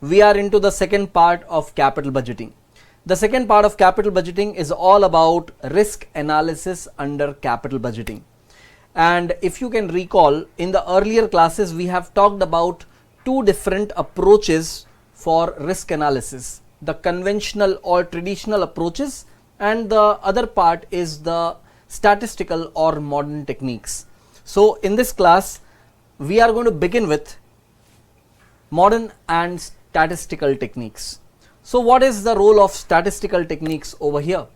we are into the second part of capital budgeting. The second part of capital budgeting is all about risk analysis under capital budgeting. And if you can recall, in the earlier classes we have talked about two different approaches for risk analysis, the conventional or traditional approaches, and the other part is the statistical or modern techniques. So in this class we are going to begin with modern and statistical techniques. So what is the role of statistical techniques over here?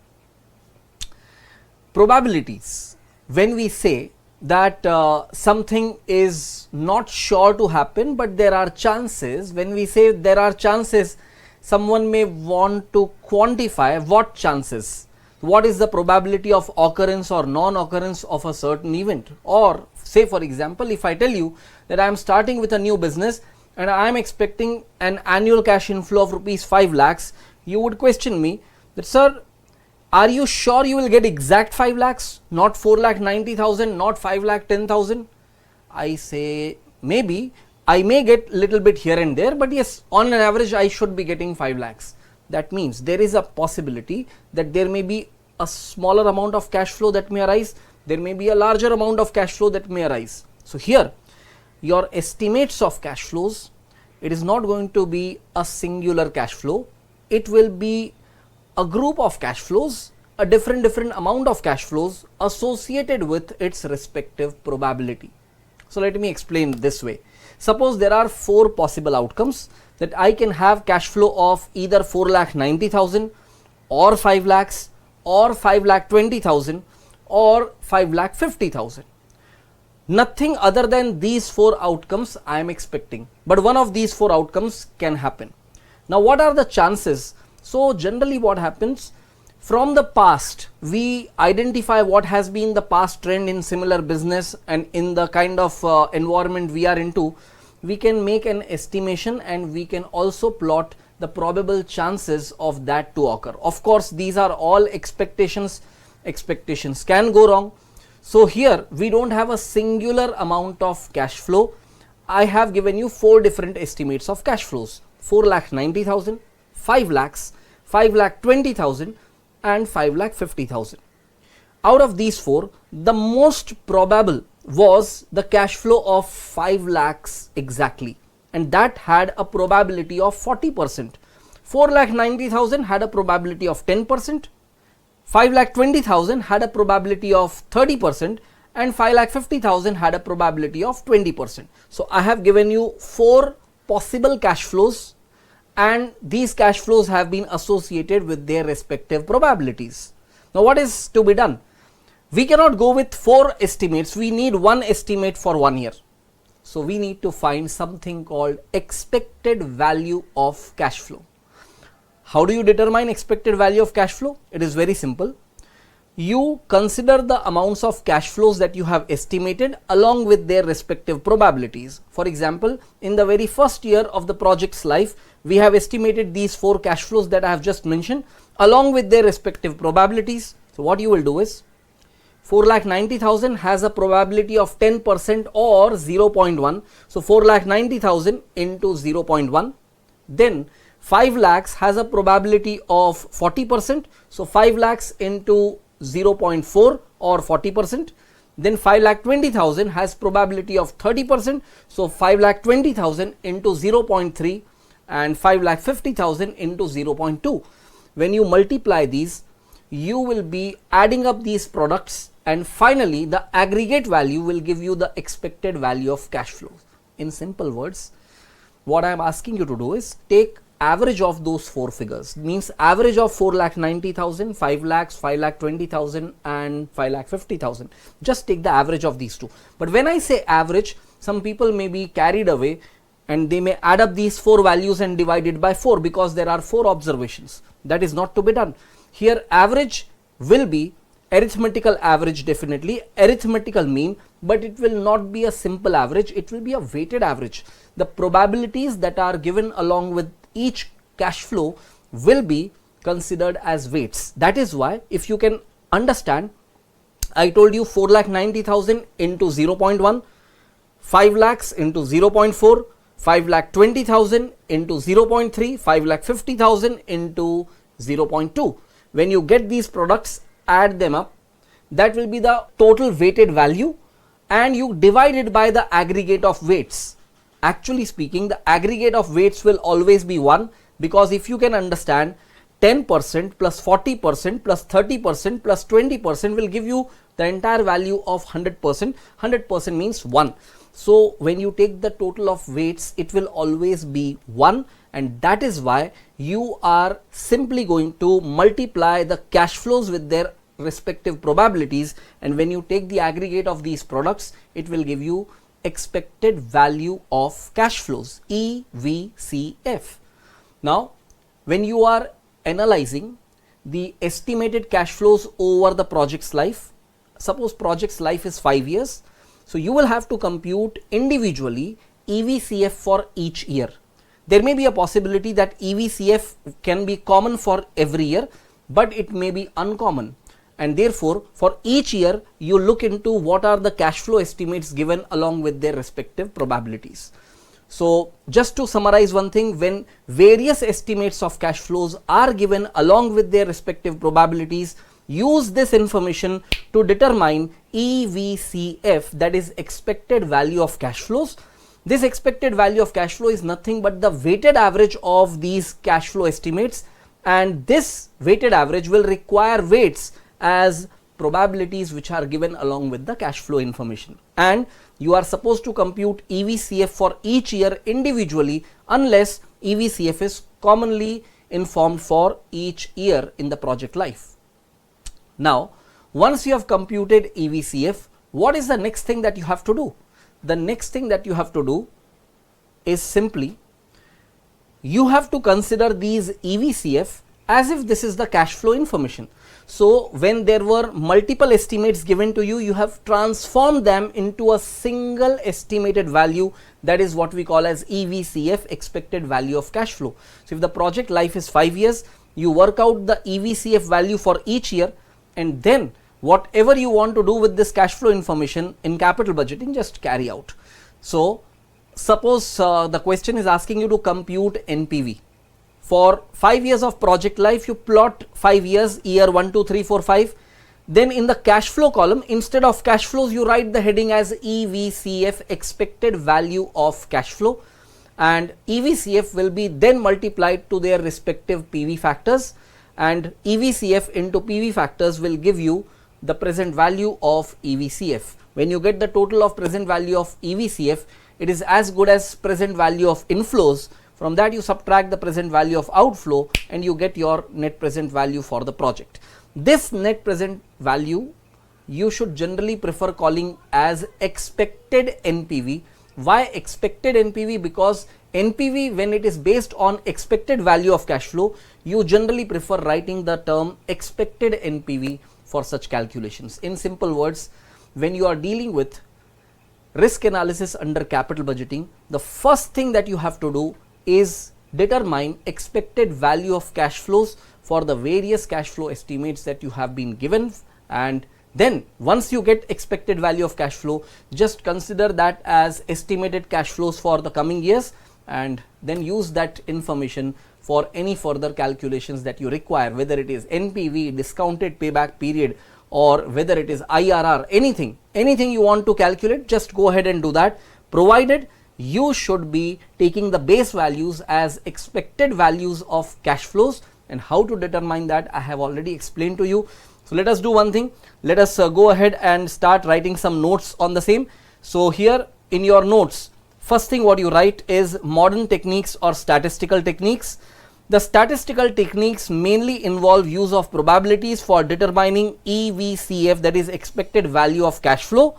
Probabilities. When we say that something is not sure to happen but there are chances, when we say there are chances, someone may want to quantify what chances. What is the probability of occurrence or non-occurrence of a certain event? Or say for example, if I tell you that I am starting with a new business and I am expecting an annual cash inflow of rupees 5 lakhs, you would question me that, sir, are you sure you will get exact 5 lakhs, not 4,90,000, not 5,10,000? I say maybe I may get little bit here and there, but yes, on an average I should be getting 5 lakhs. That means there is a possibility that there may be a smaller amount of cash flow that may arise, there may be a larger amount of cash flow that may arise. So here your estimates of cash flows, it is not going to be a singular cash flow, it will be a group of cash flows, a different amount of cash flows associated with its respective probability. So let me explain this way. Suppose there are 4 possible outcomes, that I can have cash flow of either 4,90,000 or 5 lakhs or 5,20,000 or 5,50,000. Nothing other than these 4 outcomes I am expecting, but one of these 4 outcomes can happen. Now what are the chances? So generally what happens, from the past we identify what has been the past trend in similar business and in the kind of environment we are into, we can make an estimation and we can also plot the probable chances of that to occur. Of course these are all expectations, expectations can go wrong. So here we don't have a singular amount of cash flow. I have given you 4 different estimates of cash flows: 4,90,000, 5 lakhs, 5,20,000 and 5,50,000. Out of these 4, the most probable was the cash flow of 5 lakhs exactly, and that had a probability of 40%. 4,90,000 had a probability of 10%, 5,20,000 had a probability of 30% and 5,50,000 had a probability of 20%. So I have given you 4 possible cash flows and these cash flows have been associated with their respective probabilities. Now what is to be done? We cannot go with 4 estimates, we need 1 estimate for 1 year. So we need to find something called expected value of cash flow. How do you determine expected value of cash flow? It is very simple. You consider the amounts of cash flows that you have estimated along with their respective probabilities. For example, in the very first year of the project's life, we have estimated these 4 cash flows that I have just mentioned along with their respective probabilities. So what you will do is, 4,90,000 has a probability of 10% or 0.1. So 4,90,000 into 0.1. Then 5 lakhs has a probability of 40%. So 5 lakhs into 0.4 or 40%. Then 5,20,000 has probability of 30%. So 5,20,000 into 0.3 and 5,50,000 into 0.2. When you multiply these, you will be adding up these products and finally the aggregate value will give you the expected value of cash flows. In simple words, what I am asking you to do is take average of those 4 figures, means average of 4,90,000, 5 lakhs, 5,20,000 and 5,50,000. Just take the average of these 2. But when I say average, some people may be carried away and they may add up these 4 values and divide it by 4 because there are 4 observations. That is not to be done. Here average will be arithmetical average, definitely arithmetical mean, but it will not be a simple average, it will be a weighted average. The probabilities that are given along with each cash flow will be considered as weights. That is why, if you can understand, I told you 4,90,000 into 0.1, 5 lakhs into 0.4, 5,20,000 into 0.3, 5,50,000 into 0.2. When you get these products, add them up, that will be the total weighted value, and you divide it by the aggregate of weights. Actually speaking, the aggregate of weights will always be 1, because if you can understand, 10% plus 40% plus 30% plus 20% will give you the entire value of 100%. 100% means 1. So when you take the total of weights, it will always be 1, and that is why you are simply going to multiply the cash flows with their respective probabilities, and when you take the aggregate of these products, it will give you expected value of cash flows, EVCF. Now when you are analyzing the estimated cash flows over the project's life, suppose project's life is 5 years, so you will have to compute individually EVCF for each year. There may be a possibility that EVCF can be common for every year, but it may be uncommon, and therefore for each year you look into what are the cash flow estimates given along with their respective probabilities. So just to summarize one thing, when various estimates of cash flows are given along with their respective probabilities, use this information to determine EVCF, that is expected value of cash flows. This expected value of cash flow is nothing but the weighted average of these cash flow estimates, and this weighted average will require weights as probabilities which are given along with the cash flow information, and you are supposed to compute EVCF for each year individually unless EVCF is commonly informed for each year in the project life. Now once you have computed EVCF, what is the next thing that you have to do? The next thing that you have to do is simply you have to consider these EVCF as if this is the cash flow information. So when there were multiple estimates given to you, you have transformed them into a single estimated value, that is what we call as EVCF, expected value of cash flow. So if the project life is 5 years, you work out the EVCF value for each year, and then whatever you want to do with this cash flow information in capital budgeting, just carry out. So suppose the question is asking you to compute NPV. For 5 years of project life, you plot 5 years, year 1, 2, 3, 4, 5. Then in the cash flow column, instead of cash flows, you write the heading as EVCF, expected value of cash flow, and EVCF will be then multiplied to their respective PV factors, and EVCF into PV factors will give you the present value of EVCF. When you get the total of present value of EVCF, it is as good as present value of inflows. From that you subtract the present value of outflow and you get your net present value for the project. This net present value you should generally prefer calling as expected NPV. Why expected NPV? Because NPV, when it is based on expected value of cash flow, you generally prefer writing the term expected NPV for such calculations. In simple words, when you are dealing with risk analysis under capital budgeting, the first thing that you have to do is determine expected value of cash flows for the various cash flow estimates that you have been given, and then once you get expected value of cash flow, just consider that as estimated cash flows for the coming years, and then use that information for any further calculations that you require, whether it is NPV, discounted payback period, or whether it is IRR, anything you want to calculate, just go ahead and do that, provided you should be taking the base values as expected values of cash flows. And how to determine that I have already explained to you. So let us do one thing, let us go ahead and start writing some notes on the same. So here in your notes, first thing what you write is modern techniques or statistical techniques. The statistical techniques mainly involve use of probabilities for determining EVCF, that is expected value of cash flow.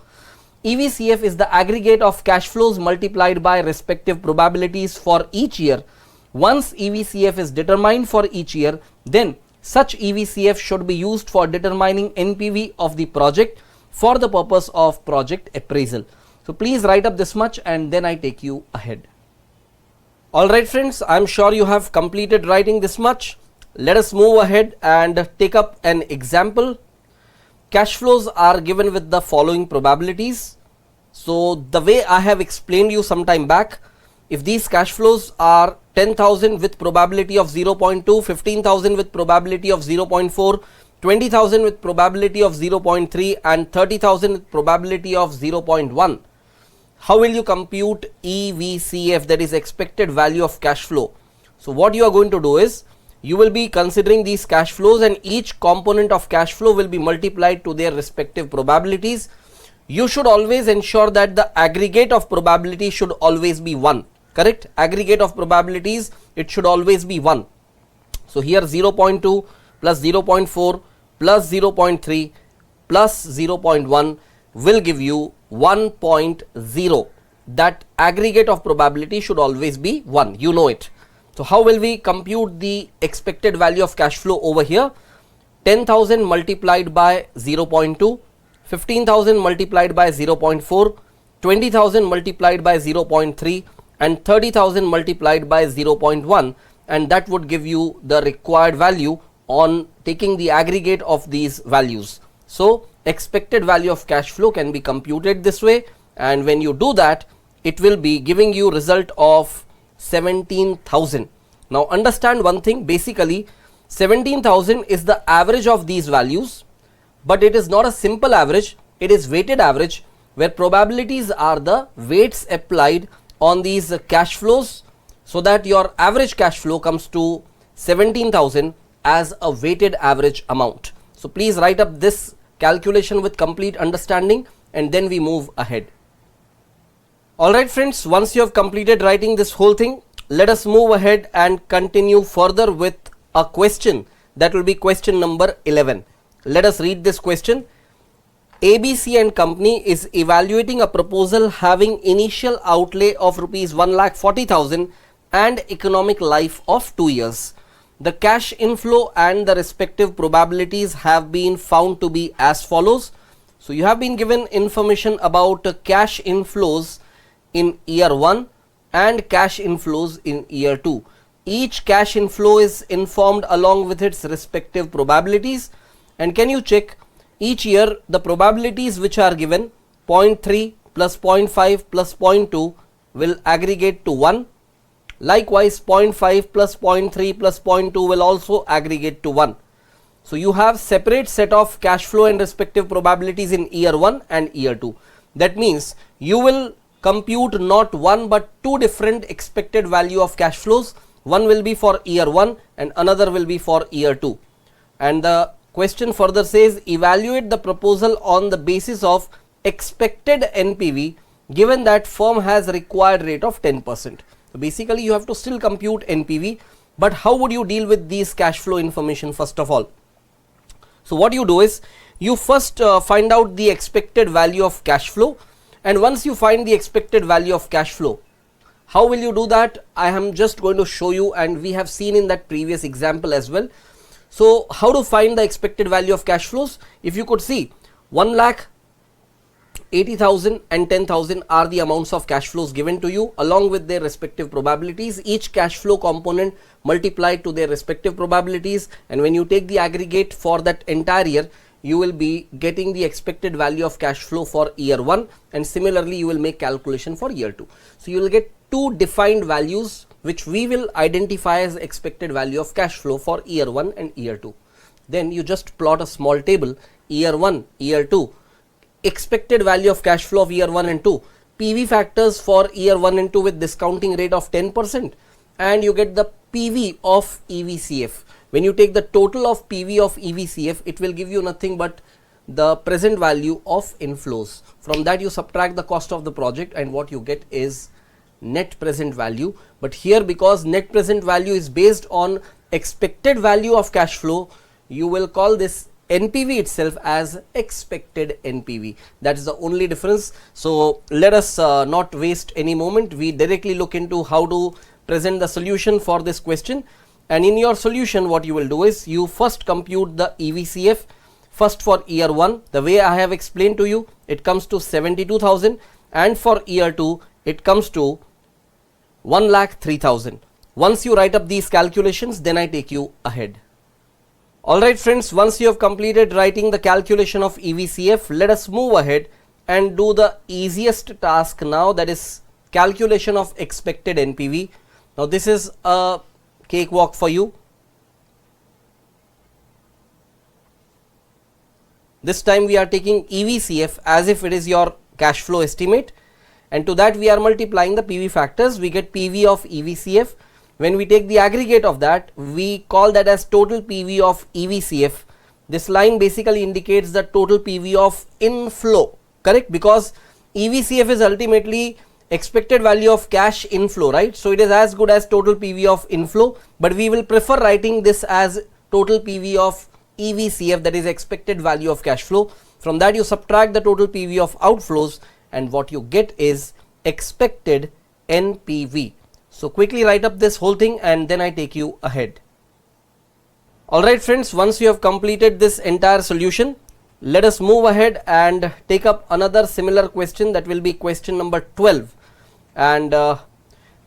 EVCF is the aggregate of cash flows multiplied by respective probabilities for each year. Once EVCF is determined for each year, then such EVCF should be used for determining NPV of the project for the purpose of project appraisal. So please write up this much and then I take you ahead. Alright friends, I am sure you have completed writing this much. Let us move ahead and take up an example. Cash flows are given with the following probabilities. So the way I have explained you some time back, if these cash flows are 10,000 with probability of 0.2, 15,000 with probability of 0.4, 20,000 with probability of 0.3 and 30,000 with probability of 0.1, how will you compute EVCF, that is expected value of cash flow? So what you are going to do is, you will be considering these cash flows and each component of cash flow will be multiplied to their respective probabilities. You should always ensure that the aggregate of probability should always be 1, correct? Aggregate of probabilities, it should always be 1. So here 0.2 plus 0.4 plus 0.3 plus 0.1 will give you 1.0. That aggregate of probability should always be 1, you know it. So how will we compute the expected value of cash flow over here? 10,000 multiplied by 0.2, 15,000 multiplied by 0.4, 20,000 multiplied by 0.3 and 30,000 multiplied by 0.1, and that would give you the required value on taking the aggregate of these values. So expected value of cash flow can be computed this way, and when you do that, it will be giving you result of 17,000. Now understand one thing, basically 17,000 is the average of these values, but it is not a simple average, it is weighted average, where probabilities are the weights applied on these cash flows, so that your average cash flow comes to 17,000 as a weighted average amount. So please write up this calculation with complete understanding and then we move ahead. Alright friends, once you have completed writing this whole thing, let us move ahead and continue further with a question. That will be question number 11. Let us read this question. ABC and Company is evaluating a proposal having initial outlay of rupees 1,40,000 and economic life of 2 years. The cash inflow and the respective probabilities have been found to be as follows. So you have been given information about cash inflows in year 1 and cash inflows in year 2. Each cash inflow is informed along with its respective probabilities, and can you check each year the probabilities which are given 0.3 plus 0.5 plus 0.2 will aggregate to 1. Likewise 0.5 plus 0.3 plus 0.2 will also aggregate to 1. So you have separate set of cash flow and respective probabilities in year 1 and year 2. That means you will compute not one but two different expected value of cash flows. One will be for year 1 and another will be for year 2. And the question further says, evaluate the proposal on the basis of expected NPV given that firm has required rate of 10%. So basically you have to still compute NPV, but how would you deal with these cash flow information first of all? So what you do is, you first find out the expected value of cash flow, and once you find the expected value of cash flow, how will you do that? I am just going to show you, and we have seen in that previous example as well. So how to find the expected value of cash flows? If you could see, 1,80,000 and 10,000 are the amounts of cash flows given to you along with their respective probabilities. Each cash flow component multiplied to their respective probabilities, and when you take the aggregate for that entire year, you will be getting the expected value of cash flow for year 1, and similarly you will make calculation for year 2. So you will get two defined values which we will identify as expected value of cash flow for year 1 and year 2. Then you just plot a small table, year 1, year 2, expected value of cash flow of year 1 and 2, PV factors for year 1 and 2 with discounting rate of 10%, and you get the PV of EVCF. When you take the total of PV of EVCF, it will give you nothing but the present value of inflows. From that you subtract the cost of the project, and what you get is net present value. But here, because net present value is based on expected value of cash flow, you will call this NPV itself as expected NPV. That is the only difference. So let us not waste any moment. We directly look into how to present the solution for this question. And in your solution, what you will do is, you first compute the EVCF first for year 1. The way I have explained to you, it comes to 72,000, and for year 2 it comes to 1,03,000. Once you write up these calculations, then I take you ahead. Alright friends, once you have completed writing the calculation of EVCF, let us move ahead and do the easiest task now, that is calculation of expected NPV. Now this is a cakewalk for you. This time we are taking EVCF as if it is your cash flow estimate, and to that we are multiplying the PV factors. We get PV of EVCF. When we take the aggregate of that, we call that as total PV of EVCF. This line basically indicates the total PV of inflow, correct? Because EVCF is ultimately expected value of cash inflow, right? So it is as good as total PV of inflow, but we will prefer writing this as total PV of EVCF, that is expected value of cash flow. From that you subtract the total PV of outflows, and what you get is expected NPV. So quickly write up this whole thing and then I take you ahead. Alright friends, once you have completed this entire solution, let us move ahead and take up another similar question, that will be question number 12. And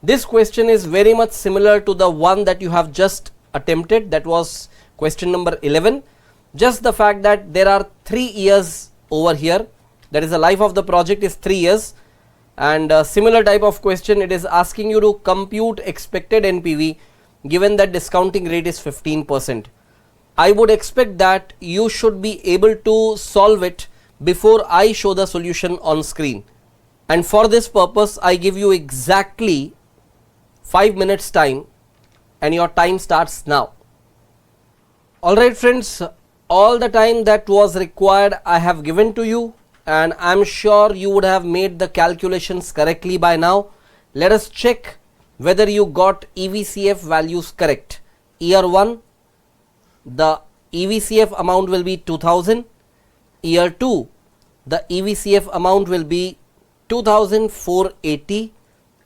this question is very much similar to the one that you have just attempted, that was question number 11. Just the fact that there are 3 years over here, that is the life of the project is 3 years, and a similar type of question, it is asking you to compute expected NPV given that discounting rate is 15%. I would expect that you should be able to solve it before I show the solution on screen, and for this purpose I give you exactly 5 minutes time, and your time starts now. Alright friends, all the time that was required I have given to you, and I am sure you would have made the calculations correctly by now. Let us check whether you got EVCF values correct. Year 1, the EVCF amount will be 2000. Year 2, the EVCF amount will be 2480,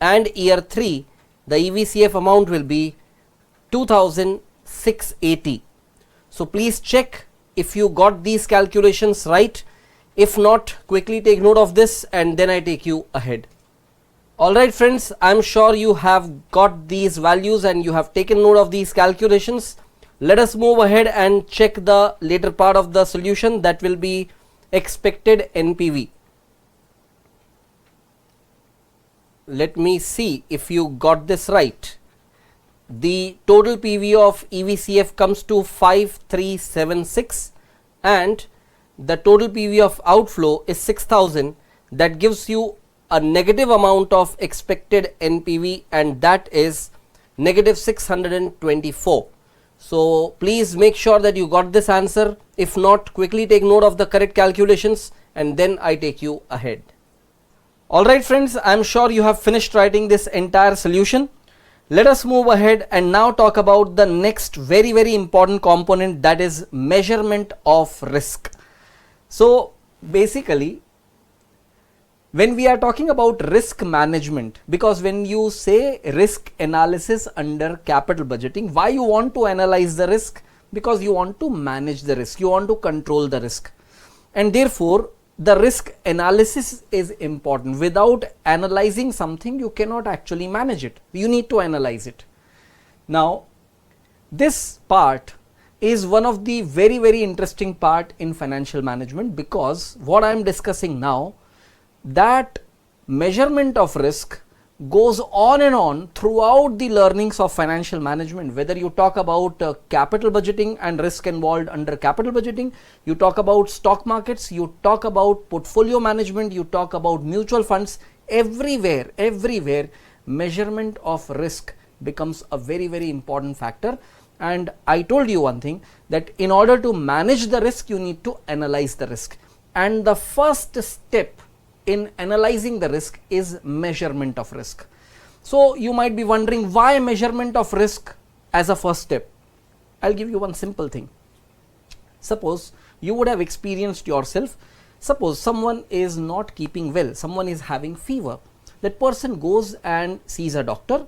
and year 3, the EVCF amount will be 2680. So please check if you got these calculations right. If not, quickly take note of this and then I take you ahead. Alright friends, I am sure you have got these values and you have taken note of these calculations. Let us move ahead and check the later part of the solution, that will be expected NPV. Let me see if you got this right. The total PV of EVCF comes to 5376 and the total PV of outflow is 6000. That gives you a negative amount of expected NPV, and that is negative 624. So please make sure that you got this answer. If not, quickly take note of the correct calculations and then I take you ahead. Alright friends, I am sure you have finished writing this entire solution. Let us move ahead and now talk about the next very important component, that is measurement of risk. So basically, when we are talking about risk management, because when you say risk analysis under capital budgeting, why you want to analyze the risk? Because you want to manage the risk, you want to control the risk, and therefore the risk analysis is important. Without analyzing something, you cannot actually manage it. You need to analyze it. Now, this part is one of the very interesting part in financial management, because what I am discussing now, that measurement of risk goes on and on throughout the learnings of financial management. Whether you talk about capital budgeting and risk involved under capital budgeting, you talk about stock markets, you talk about portfolio management, you talk about mutual funds, everywhere measurement of risk becomes a very important factor. And I told you one thing, that in order to manage the risk, you need to analyze the risk, and the first step in analyzing the risk is measurement of risk. So you might be wondering, why measurement of risk as a first step? I'll give you one simple thing. Suppose you would have experienced yourself, suppose someone is not keeping well, someone is having fever. That person goes and sees a doctor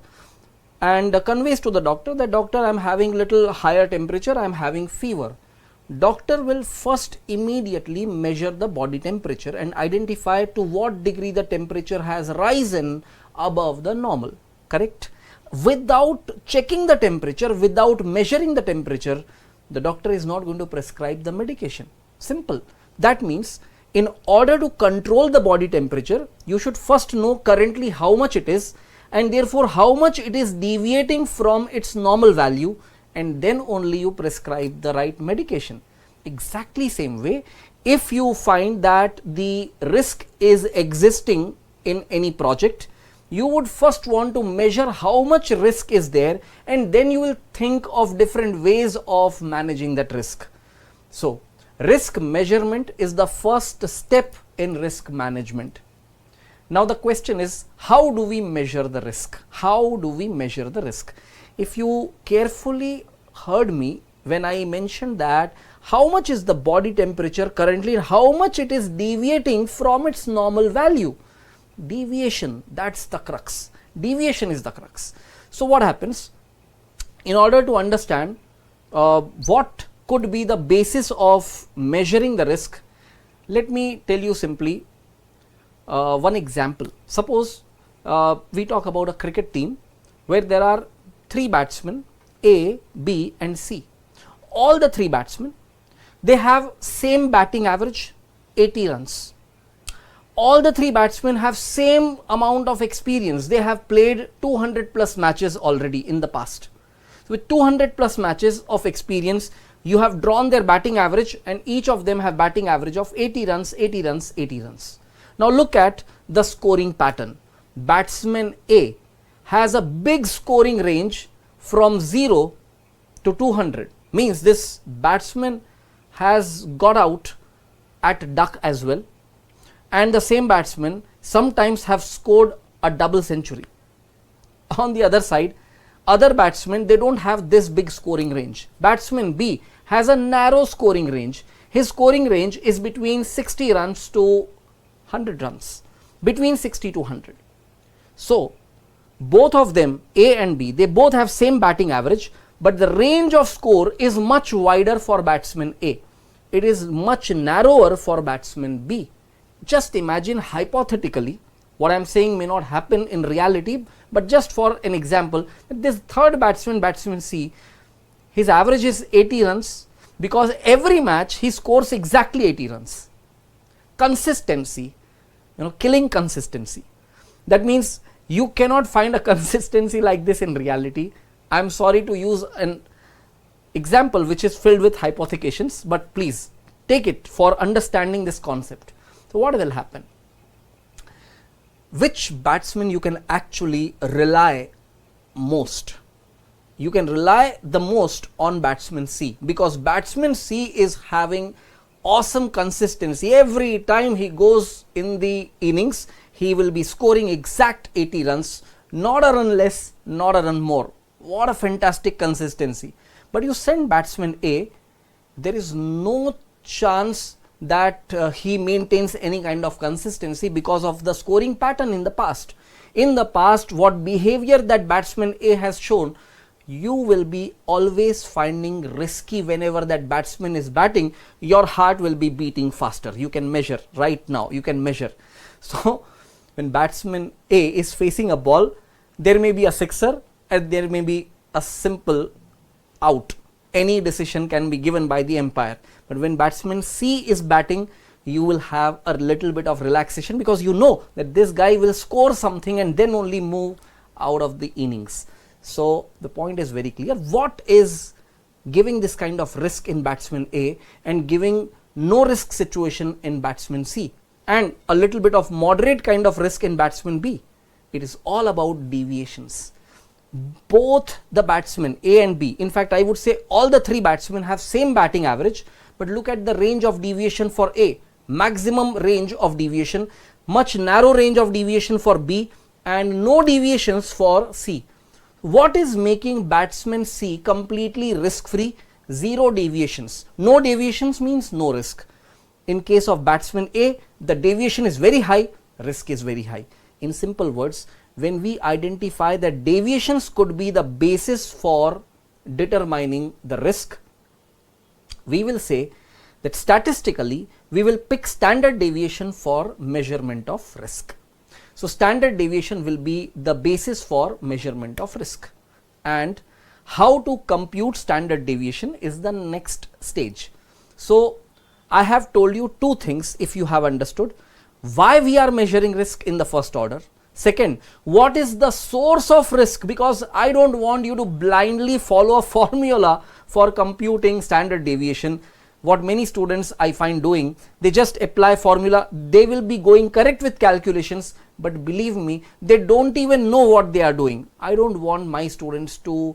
and conveys to the doctor that, doctor, I am having little higher temperature, I am having fever. Doctor will first immediately measure the body temperature and identify to what degree the temperature has risen above the normal, correct? Without checking the temperature, without measuring the temperature, the doctor is not going to prescribe the medication. Simple. That means in order to control the body temperature, you should first know currently how much it is, and therefore how much it is deviating from its normal value, and then only you prescribe the right medication. Exactly same way, if you find that the risk is existing in any project, you would first want to measure how much risk is there, and then you will think of different ways of managing that risk. So risk measurement is the first step in risk management. Now the question is, how do we measure the risk? How do we measure the risk? If you carefully heard me when I mentioned that how much is the body temperature currently, how much it is deviating from its normal value. Deviation, that's the crux. Deviation is the crux. So what happens? In order to understand what could be the basis of measuring the risk, let me tell you simply one example. Suppose we talk about a cricket team where there are 3 batsmen, A, B and C. All the 3 batsmen, they have same batting average, 80 runs. All the 3 batsmen have same amount of experience. They have played 200 plus matches already in the past. So with 200 plus matches of experience, you have drawn their batting average, and each of them have batting average of 80 runs, 80 runs, 80 runs. Now look at the scoring pattern. Batsman A has a big scoring range from 0 to 200. Means this batsman has got out at duck as well, and the same batsman sometimes have scored a double century. On the other side, other batsmen, they don't have this big scoring range. Batsman B has a narrow scoring range. His scoring range is between 60 runs to 100 runs, between 60 to 100. So both of them, A and B, they both have same batting average, but the range of score is much wider for batsman A. It is much narrower for batsman B. Just imagine hypothetically, what I am saying may not happen in reality, but just for an example, this third batsman, batsman C, his average is 80 runs because every match he scores exactly 80 runs. Consistency, killing consistency. That means you cannot find a consistency like this in reality. I am sorry to use an example which is filled with hypothecations, but please take it for understanding this concept. So what will happen? Which batsman you can actually rely most? You can rely the most on batsman C, because batsman C is having awesome consistency. Every time he goes in the innings, he will be scoring exact 80 runs, not a run less, not a run more. What a fantastic consistency. But you send batsman A, there is no chance that he maintains any kind of consistency because of the scoring pattern in the past. In the past, what behavior that batsman A has shown, you will be always finding risky. Whenever that batsman is batting, your heart will be beating faster. You can measure right now, you can measure. So when batsman A is facing a ball, there may be a sixer and there may be a simple out. Any decision can be given by the umpire. But when batsman C is batting, you will have a little bit of relaxation because you know that this guy will score something and then only move out of the innings. So the point is very clear. What is giving this kind of risk in batsman A and giving no risk situation in batsman C, and a little bit of moderate kind of risk in batsman B? It is all about deviations. Both the batsmen A and B, in fact I would say all the 3 batsmen have same batting average, but look at the range of deviation for A, maximum range of deviation, much narrow range of deviation for B, and no deviations for C. What is making batsman C completely risk free? 0 deviations. No deviations means no risk. In case of batsman A, the deviation is very high, risk is very high. In simple words, when we identify that deviations could be the basis for determining the risk, we will say that statistically we will pick standard deviation for measurement of risk. So standard deviation will be the basis for measurement of risk, and how to compute standard deviation is the next stage. So I have told you two things, if you have understood. Why we are measuring risk in the first order. Second, what is the source of risk, because I don't want you to blindly follow a formula for computing standard deviation. What many students I find doing, they just apply formula, they will be going correct with calculations, but believe me, they don't even know what they are doing. I don't want my students to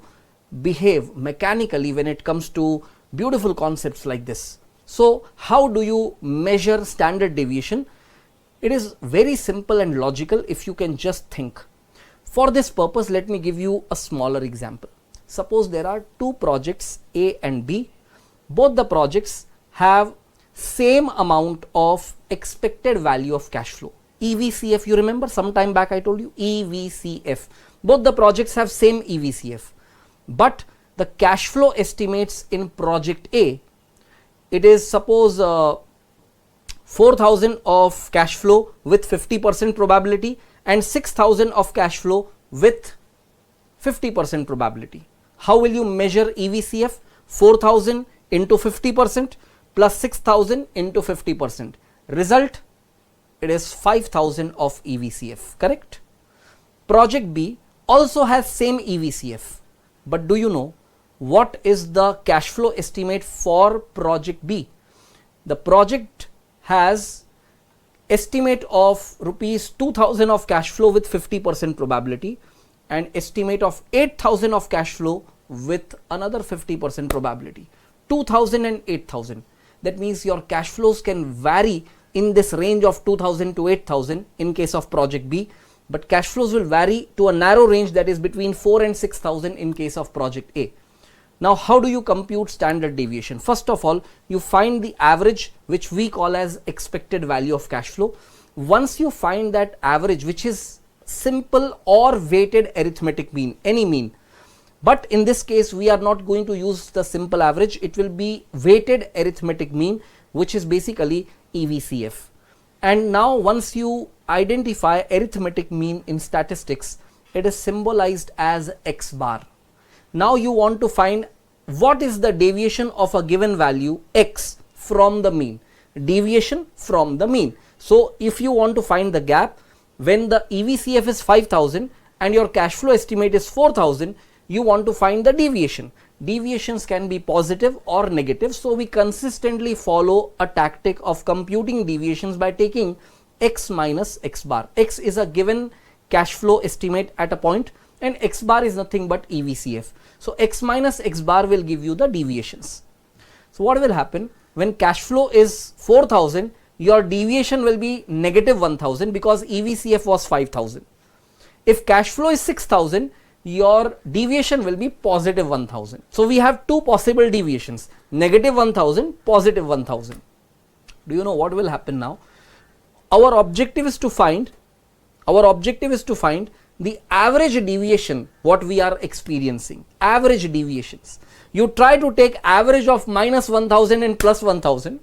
behave mechanically when it comes to beautiful concepts like this. So how do you measure standard deviation? It is very simple and logical if you can just think. For this purpose, let me give you a smaller example. Suppose there are two projects A and B. Both the projects have same amount of expected value of cash flow. EVCF, you remember some time back I told you, EVCF. Both the projects have same EVCF. But the cash flow estimates in project A, it is suppose 4,000 of cash flow with 50% probability and 6,000 of cash flow with 50% probability. How will you measure EVCF? 4,000 into 50% plus 6,000 into 50%. Result, it is 5,000 of EVCF, correct? Project B also has same EVCF, but do you know what is the cash flow estimate for project B? The project has estimate of rupees 2,000 of cash flow with 50% probability and estimate of 8,000 of cash flow with another 50% probability. 2,000 and 8,000. That means your cash flows can vary in this range of 2,000 to 8,000 in case of project B, but cash flows will vary to a narrow range, that is between 4 and 6,000 in case of project A. Now, how do you compute standard deviation? First of all, you find the average, which we call as expected value of cash flow. Once you find that average, which is simple or weighted arithmetic mean, any mean, but in this case we are not going to use the simple average, it will be weighted arithmetic mean, which is basically EVCF. And now once you identify arithmetic mean in statistics, it is symbolized as X bar. Now you want to find what is the deviation of a given value X from the mean, deviation from the mean. So if you want to find the gap, when the EVCF is 5,000 and your cash flow estimate is 4,000, you want to find the deviation. Deviations can be positive or negative, so we consistently follow a tactic of computing deviations by taking X minus X bar. X is a given cash flow estimate at a point and X bar is nothing but EVCF. So X minus X bar will give you the deviations. So what will happen when cash flow is 4,000, your deviation will be negative 1,000 because EVCF was 5,000. If cash flow is 6,000, your deviation will be positive 1,000. So we have two possible deviations, negative 1,000, positive 1,000. Do you know what will happen now? Our objective is to find the average deviation what we are experiencing, average deviations. You try to take average of minus 1,000 and plus 1,000.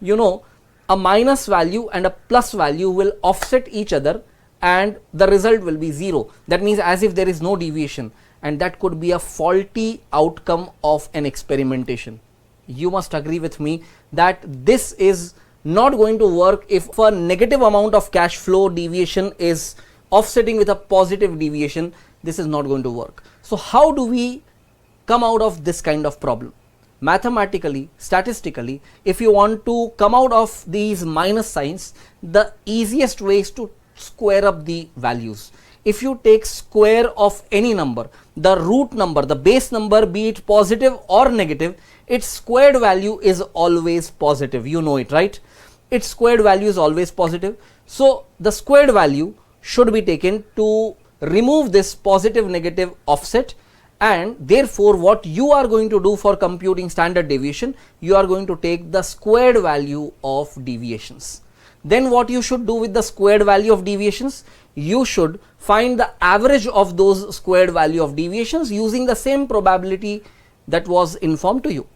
You know, a minus value and a plus value will offset each other and the result will be 0. That means as if there is no deviation, and that could be a faulty outcome of an experimentation. You must agree with me that this is not going to work if a negative amount of cash flow deviation is offsetting with a positive deviation. This is not going to work. So how do we come out of this kind of problem? Mathematically, statistically, if you want to come out of these minus signs, the easiest way is to square up the values. If you take square of any number, the root number, the base number, be it positive or negative, its squared value is always positive. You know it, right? Its squared value is always positive. So the squared value should be taken to remove this positive negative offset, and therefore what you are going to do for computing standard deviation, you are going to take the squared value of deviations. Then what you should do with the squared value of deviations? You should find the average of those squared value of deviations using the same probability that was informed to you.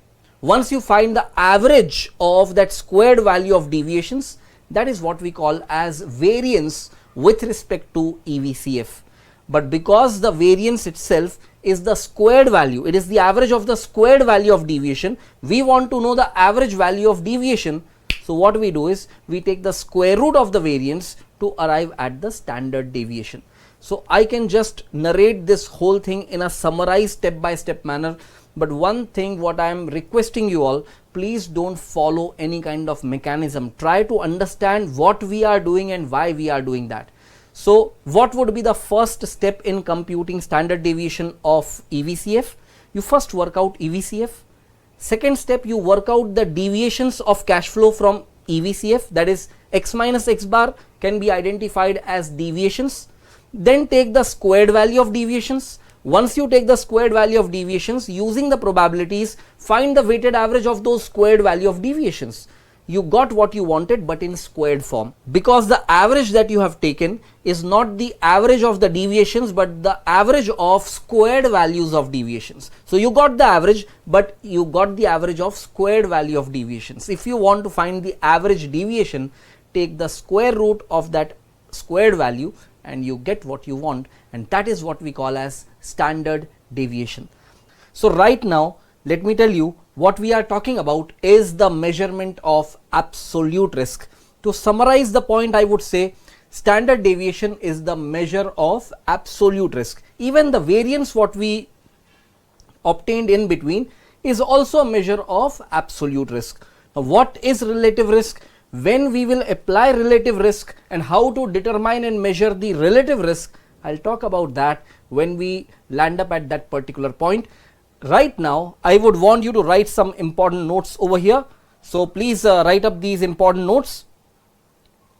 Once you find the average of that squared value of deviations, that is what we call as variance with respect to EVCF. But because the variance itself is the squared value. It is the average of the squared value of deviation. We want to know the average value of deviation. So what we do is we take the square root of the variance to arrive at the standard deviation. So I can just narrate this whole thing in a summarized step-by-step manner. But one thing what I am requesting you all, please don't follow any kind of mechanism. Try to understand what we are doing and why we are doing that. So what would be the first step in computing standard deviation of EVCF? You first work out EVCF. Second step, you work out the deviations of cash flow from EVCF, that is x minus x bar can be identified as deviations. Then take the squared value of deviations. Once you take the squared value of deviations, using the probabilities, find the weighted average of those squared value of deviations. You got what you wanted, but in squared form, because the average that you have taken is not the average of the deviations but the average of squared values of deviations. So you got the average, but you got the average of squared value of deviations. If you want to find the average deviation, take the square root of that squared value and you get what you want, and that is what we call as standard deviation. So right now, let me tell you what we are talking about is the measurement of absolute risk. To summarize the point, I would say standard deviation is the measure of absolute risk. Even the variance what we obtained in between is also a measure of absolute risk. Now, what is relative risk? When we will apply relative risk and how to determine and measure the relative risk, I'll talk about that when we land up at that particular point. Right now, I would want you to write some important notes over here. So please write up these important notes.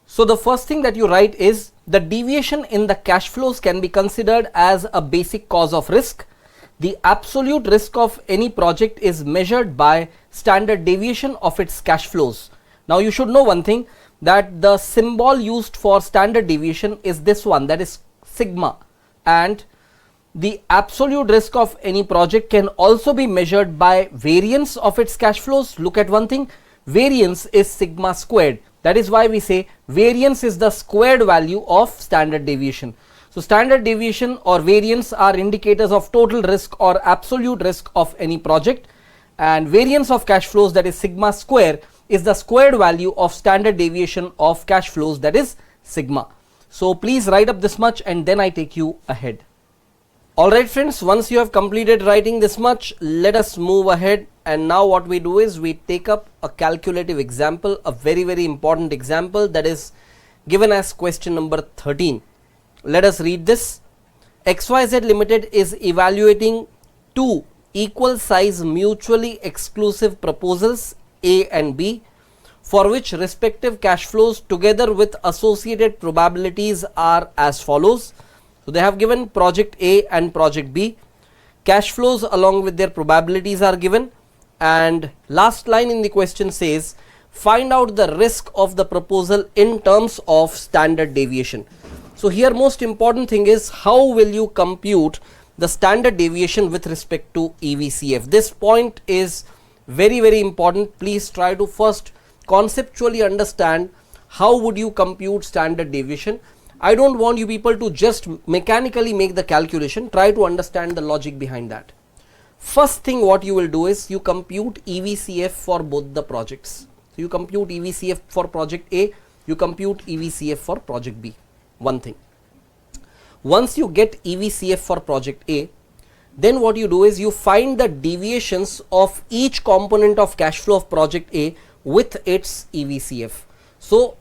So the first thing that you write is the deviation in the cash flows can be considered as a basic cause of risk. The absolute risk of any project is measured by standard deviation of its cash flows. Now you should know one thing, that the symbol used for standard deviation is this one, that is sigma, and the absolute risk of any project can also be measured by variance of its cash flows. Look at one thing, variance is sigma squared. That is why we say variance is the squared value of standard deviation. So standard deviation or variance are indicators of total risk or absolute risk of any project, and variance of cash flows, that is sigma square, is the squared value of standard deviation of cash flows, that is sigma. So please write up this much and then I take you ahead. Alright friends, once you have completed writing this much, let us move ahead, and now what we do is we take up a calculative example, a very important example that is given as question number 13. Let us read this. XYZ Limited is evaluating two equal size mutually exclusive proposals A and B, for which respective cash flows together with associated probabilities are as follows. So they have given project A and project B. Cash flows along with their probabilities are given, and last line in the question says find out the risk of the proposal in terms of standard deviation. So here most important thing is how will you compute the standard deviation with respect to EVCF. This point is very important. Please try to first conceptually understand how would you compute standard deviation. I don't want you people to just mechanically make the calculation. Try to understand the logic behind that. First thing what you will do is you compute EVCF for both the projects. So you compute EVCF for project A, you compute EVCF for project B. One thing. Once you get EVCF for project A, then what you do is you find the deviations of each component of cash flow of project A with its EVCF. So,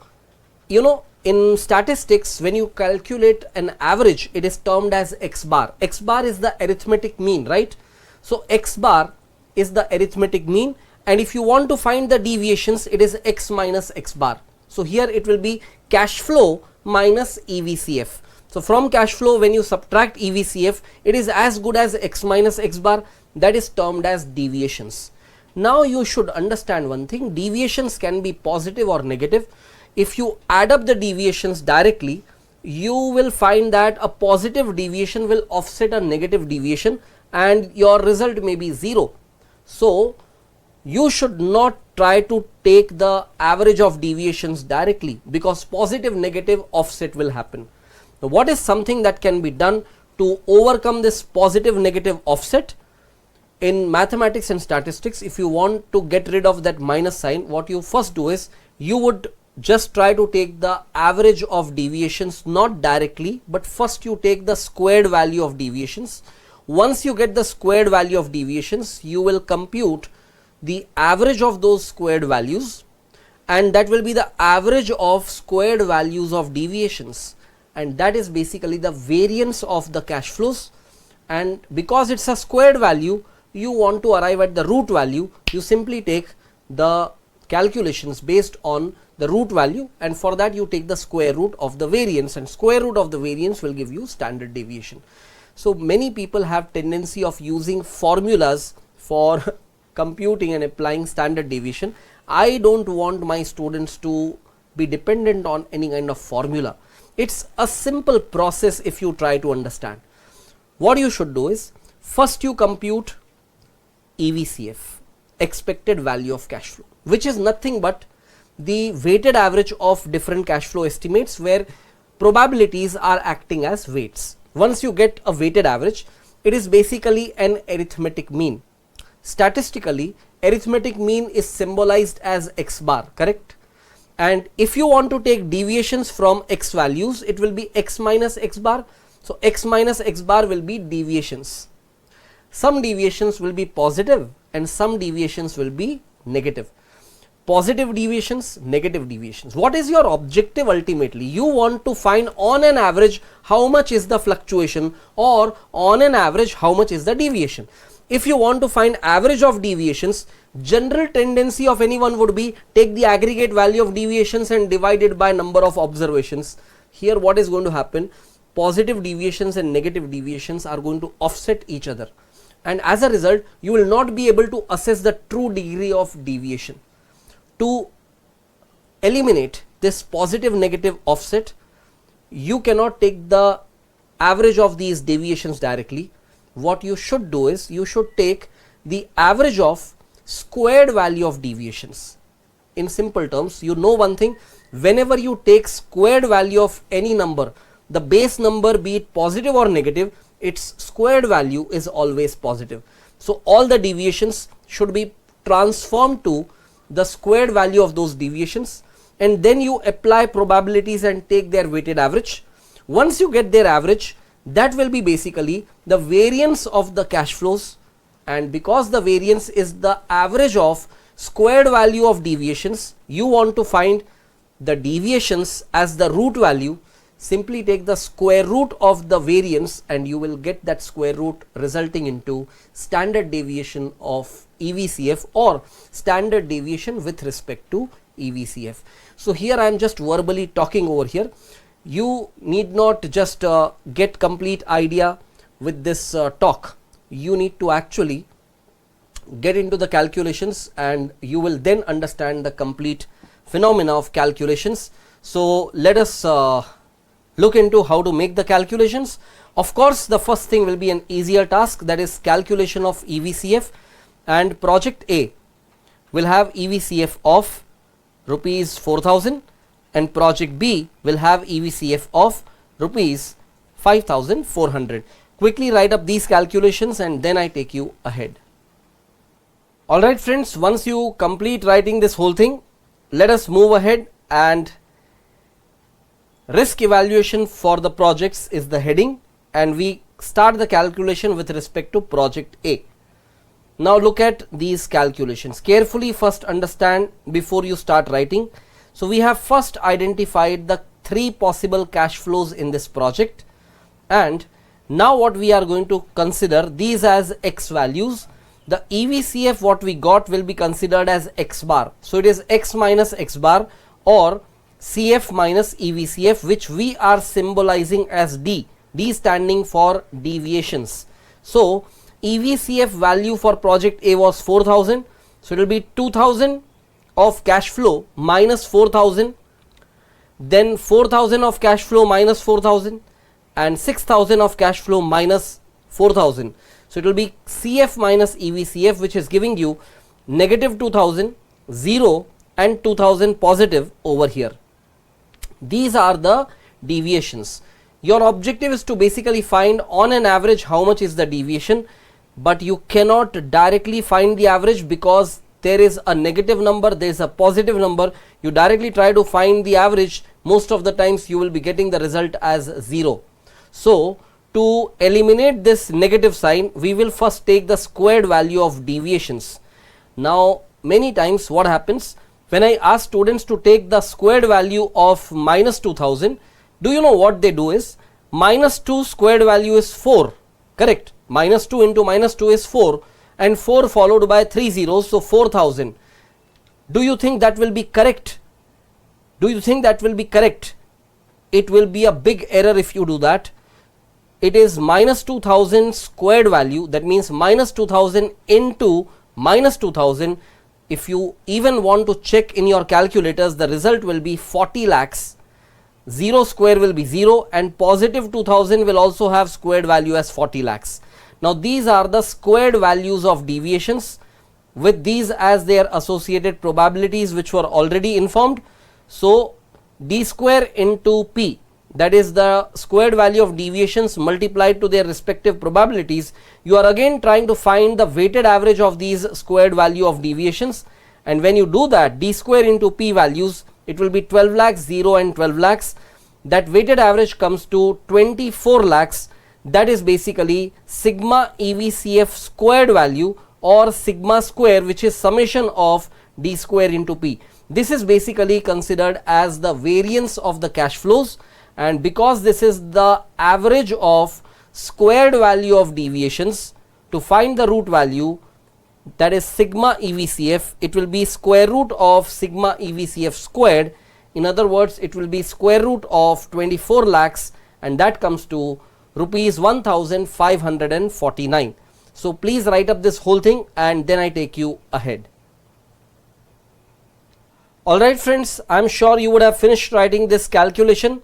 you know, in statistics, when you calculate an average, it is termed as X bar. X bar is the arithmetic mean, right? So X bar is the arithmetic mean, and if you want to find the deviations, it is X minus X bar. So here it will be cash flow minus EVCF. So from cash flow, when you subtract EVCF, it is as good as X minus X bar. That is termed as deviations. Now you should understand one thing, deviations can be positive or negative. If you add up the deviations directly, you will find that a positive deviation will offset a negative deviation and your result may be 0. So you should not try to take the average of deviations directly, because positive negative offset will happen. Now what is something that can be done to overcome this positive negative offset, in mathematics and statistics, if you want to get rid of that minus sign, what you first do is you would just try to take the average of deviations, not directly, but first you take the squared value of deviations. Once you get the squared value of deviations, you will compute the average of those squared values, and that will be the average of squared values of deviations, and that is basically the variance of the cash flows. And because it's a squared value, you want to arrive at the root value, you simply take the calculations based on the root value, and for that you take the square root of the variance, and square root of the variance will give you standard deviation. So many people have tendency of using formulas for computing and applying standard deviation. I don't want my students to be dependent on any kind of formula. It's a simple process if you try to understand. What you should do is first you compute EVCF, expected value of cash flow, which is nothing but the weighted average of different cash flow estimates where probabilities are acting as weights. Once you get a weighted average, it is basically an arithmetic mean. Statistically, arithmetic mean is symbolized as x bar, correct? And if you want to take deviations from x values, it will be x minus x bar. So x minus x bar will be deviations. Some deviations will be positive and some deviations will be negative. Positive deviations, negative deviations. What is your objective ultimately? You want to find on an average how much is the fluctuation, or on an average how much is the deviation. If you want to find average of deviations, general tendency of anyone would be take the aggregate value of deviations and divide it by number of observations. Here what is going to happen? Positive deviations and negative deviations are going to offset each other, and as a result you will not be able to assess the true degree of deviation. To eliminate this positive negative offset, you cannot take the average of these deviations directly. What you should do is you should take the average of squared value of deviations. In simple terms, you know one thing, whenever you take squared value of any number, the base number, be it positive or negative, its squared value is always positive. So all the deviations should be transformed to the squared value of those deviations, and then you apply probabilities and take their weighted average. Once you get their average, that will be basically the variance of the cash flows, and because the variance is the average of squared value of deviations, you want to find the deviations as the root value. Simply take the square root of the variance and you will get that square root, resulting into standard deviation of EVCF or standard deviation with respect to EVCF. So here I am just verbally talking over here. You need not just get complete idea with this talk. You need to actually get into the calculations and you will then understand the complete phenomena of calculations. So let us look into how to make the calculations. Of course, the first thing will be an easier task, that is calculation of EVCF, and project A will have EVCF of rupees 4,000 and project B will have EVCF of rupees 5,400. Quickly write up these calculations and then I take you ahead. Alright friends, once you complete writing this whole thing, let us move ahead, and risk evaluation for the projects is the heading, and we start the calculation with respect to project A. Now look at these calculations carefully. First understand before you start writing. So we have first identified the three possible cash flows in this project, and now what we are going to consider these as X values. The EVCF what we got will be considered as X bar. So it is X minus X bar or CF minus EVCF, which we are symbolizing as D, D standing for deviations. So EVCF value for project A was 4,000, so it will be 2,000 of cash flow minus 4,000, then 4,000 of cash flow minus 4,000, and 6,000 of cash flow minus 4,000. So it will be CF minus EVCF, which is giving you negative 2,000, 0 and 2,000 positive over here. These are the deviations. your objective is to basically find on an average how much is the deviation, but you cannot directly find the average because there is a negative number, there is a positive number. You directly try to find the average, most of the times you will be getting the result as 0. So to eliminate this negative sign, we will first take the squared value of deviations. Now many times what happens, when I ask students to take the squared value of minus 2000, do you know what they do is, minus 2 squared value is 4, correct? Minus 2 into minus 2 is 4 and 4 followed by 3 zeros, so 4000. Do you think that will be correct? Do you think that will be correct? It will be a big error if you do that. It is minus 2000 squared value, that means minus 2000 into minus 2000. If you even want to check in your calculators, the result will be 40 lakhs. 0 square will be 0 and positive 2000 will also have squared value as 40 lakhs. Now these are the squared values of deviations with these as their associated probabilities which were already informed. So d square into p, that is the squared value of deviations multiplied to their respective probabilities. You are again trying to find the weighted average of these squared value of deviations, and when you do that, d square into p values, it will be 12 lakhs, 0 and 12 lakhs. That weighted average comes to 24 lakhs. That is basically sigma EVCF squared value or sigma square, which is summation of d square into p. This is basically considered as the variance of the cash flows, and because this is the average of squared value of deviations, to find the root value, that is sigma EVCF, it will be square root of sigma EVCF squared. In other words, it will be square root of 24 lakhs, and that comes to rupees 1549. So please write up this whole thing and then I take you ahead. Alright friends, I am sure you would have finished writing this calculation,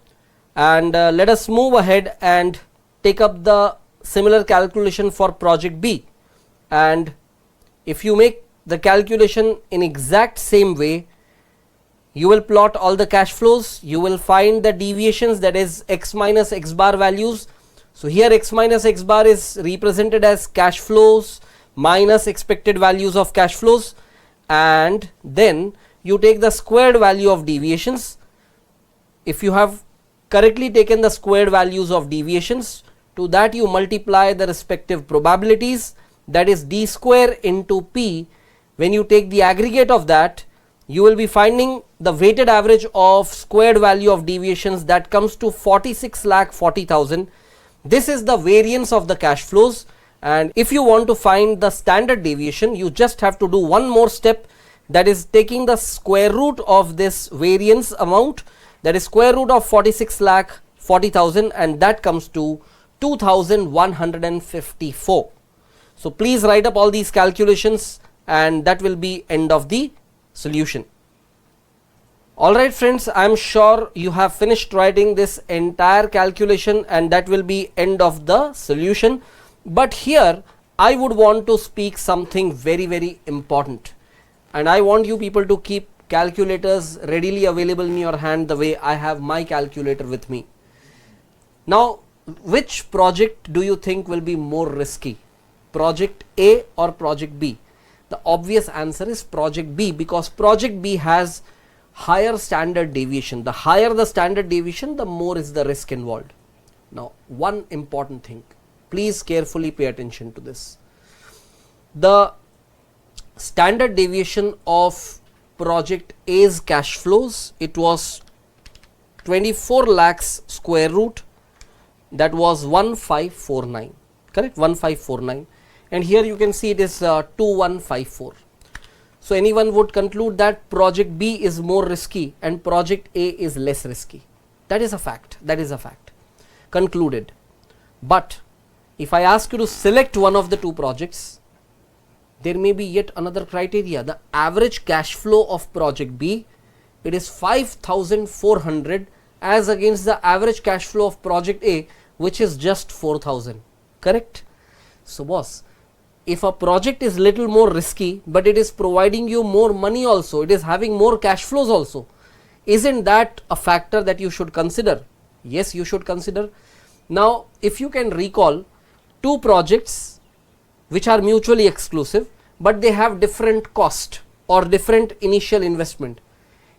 and let us move ahead and take up the similar calculation for project B. And if you make the calculation in exact same way, you will plot all the cash flows, you will find the deviations, that is x minus x bar values. So here x minus x bar is represented as cash flows minus expected values of cash flows, and then you take the squared value of deviations. If you have correctly taken the squared values of deviations, to that you multiply the respective probabilities, that is d square into p. When you take the aggregate of that, you will be finding the weighted average of squared value of deviations, that comes to 46,40,000. This is the variance of the cash flows, and if you want to find the standard deviation, you just have to do one more step, that is taking the square root of this variance amount, that is square root of 46,40,000, and that comes to 2154. So please write up all these calculations, and that will be end of the solution. Alright friends, I am sure you have finished writing this entire calculation, and that will be end of the solution. But here I would want to speak something very important, and I want you people to keep calculators readily available in your hand the way I have my calculator with me. Now, which project do you think will be more risky, project A or project B? The obvious answer is project B, because project B has higher standard deviation. The higher the standard deviation, the more is the risk involved. Now, one important thing, please carefully pay attention to this. The standard deviation of project A's cash flows, it was 24 lakhs square root, that was 1549, correct, 1549, and here you can see it is 2154. So anyone would conclude that project B is more risky and project A is less risky. That is a fact, concluded. But if I ask you to select one of the two projects, there may be yet another criteria. The average cash flow of project B, it is 5,400 as against the average cash flow of project A, which is just 4,000, correct? So boss, if a project is little more risky but it is providing you more money also, it is having more cash flows also, isn't that a factor that you should consider? Yes, you should consider. Now, if you can recall two projects which are mutually exclusive, but they have different cost or different initial investment,